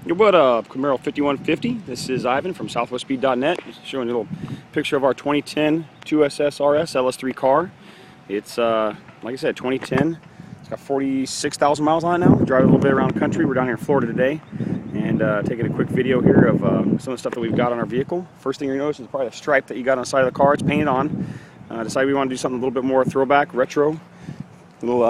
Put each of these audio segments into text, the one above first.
Yo, what up, Camaro 5150? This is Ivan from southwestspeed.net, just showing you a little picture of our 2010 2SS RS LS3 car. It's, like I said, 2010. It's got 46,000 miles on it now. We're driving a little bit around the country. We're down here in Florida today and taking a quick video here of some of the stuff that we've got on our vehicle. First thing you're going to notice is probably the stripe that you got on the side of the car. It's painted on. Decided we want to do something a little bit more throwback, retro. A little,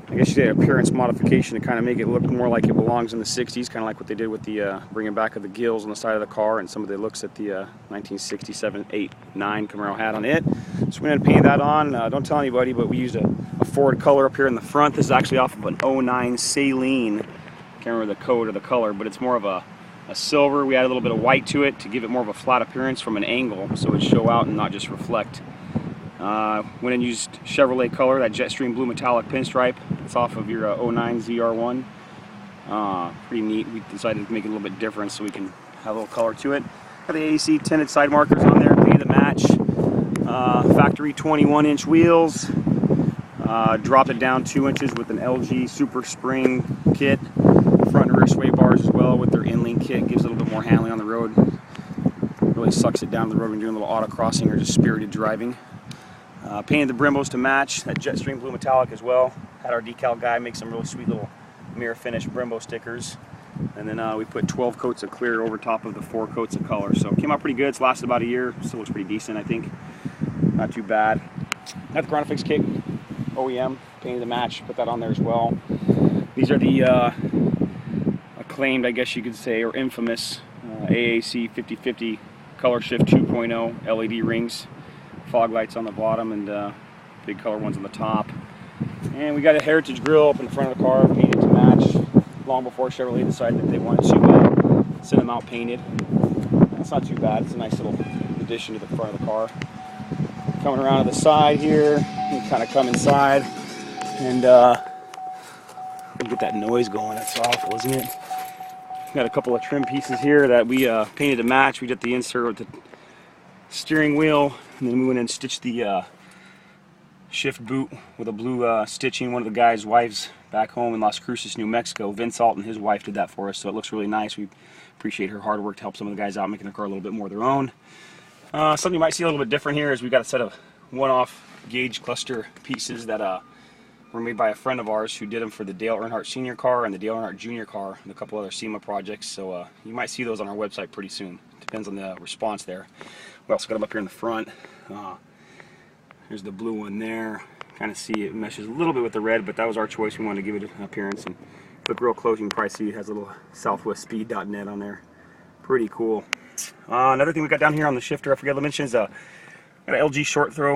I guess you say appearance modification to kind of make it look more like it belongs in the 60s, kind of like what they did with the bringing back of the gills on the side of the car and some of the looks that the 1967, 8, 9 Camaro had on it. So we had to paint that on. Don't tell anybody, but we used a Ford color up here in the front. This is actually off of an 09 Saline. Can't remember the code or the color, but it's more of a silver. We added a little bit of white to it to give it more of a flat appearance from an angle, so it show out and not just reflect. Went and used Chevrolet color, that Jetstream blue metallic pinstripe. It's off of your 09 ZR1. Pretty neat. We decided to make it a little bit different so we can have a little color to it. Got the AAC tinted side markers on there, painted to match. Factory 21-inch wheels. Dropped it down 2 inches with an LG Super Spring kit. Front and rear sway bars as well with their inlink kit. Gives it a little bit more handling on the road. Really sucks it down the road when you're doing a little autocrossing or just spirited driving. Painted the Brimbos to match, that Jetstream blue metallic as well. Had our decal guy make some really sweet little mirror finish Brembo stickers. And then we put 12 coats of clear over top of the 4 coats of color. So it came out pretty good. It's lasted about a year. Still looks pretty decent, I think. Not too bad. Got the Ground Fix kit, OEM, painted to match. Put that on there as well. These are the acclaimed, I guess you could say, or infamous AAC 5050 Color Shift 2.0 LED rings. Fog lights on the bottom and big color ones on the top. And we got a Heritage grill up in the front of the car, painted to match, long before Chevrolet decided that they wanted to send them out painted. That's not too bad. It's a nice little addition to the front of the car. Coming around to the side here, you kind of come inside and get that noise going. That's awful, isn't it? Got a couple of trim pieces here that we painted to match. We did the insert with the steering wheel, and then we went and stitched the shift boot with a blue stitching. One of the guy's wives back home in Las Cruces, New Mexico, Vince Alt and his wife did that for us, so it looks really nice. We appreciate her hard work to help some of the guys out, making the car a little bit more their own. Something you might see a little bit different here is we've got a set of one-off gauge cluster pieces that were made by a friend of ours who did them for the Dale Earnhardt Sr. car and the Dale Earnhart Jr. car and a couple other SEMA projects, so you might see those on our website pretty soon. Depends on the response there. We also got them up here in the front. There's the blue one there. Kind of see it meshes a little bit with the red, but that was our choice. We wanted to give it an appearance. And look real close, you can probably see it has a little southwestspeed.net on there. Pretty cool. Another thing we got down here on the shifter, I forgot to mention, is got an LG short throw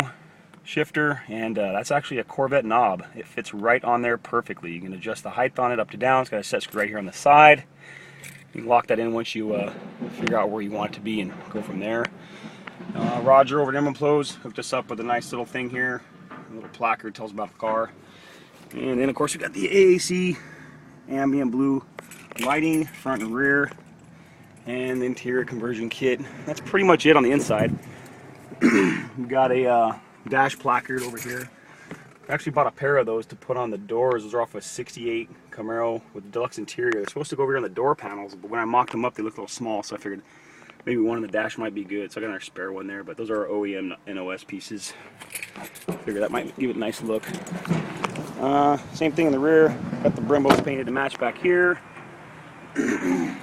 shifter, and that's actually a Corvette knob. It fits right on there perfectly. You can adjust the height on it up to down. It's got a set screw right here on the side. You can lock that in once you figure out where you want it to be and go from there. Roger over at Emerald Plos hooked us up with a nice little thing here. A little placard tells about the car. And then of course we got the AAC ambient blue lighting, front and rear, and the interior conversion kit. That's pretty much it on the inside. We got a dash placard over here. I actually bought a pair of those to put on the doors. Those are off a 68 Camaro with the deluxe interior. They're supposed to go over here on the door panels, but when I mocked them up they looked a little small, so I figured maybe one in the dash might be good. So I got another spare one there, but those are our OEM NOS pieces. I figure that might give it a nice look. Same thing in the rear. Got the Brembos painted to match back here. Got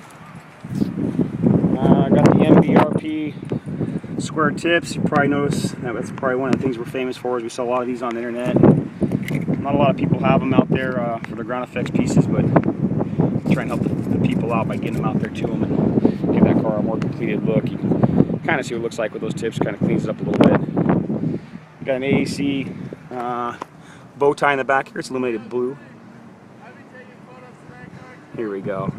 the MBRP square tips. You probably notice that's probably one of the things we're famous for. Is we sell a lot of these on the internet. Not a lot of people have them out there for the ground effects pieces, but try and help the people out by getting them out there to them and give that car a more completed look. You can kind of see what it looks like with those tips. Kind of cleans it up a little bit. Got an AAC bow tie in the back here. It's illuminated blue. Here we go.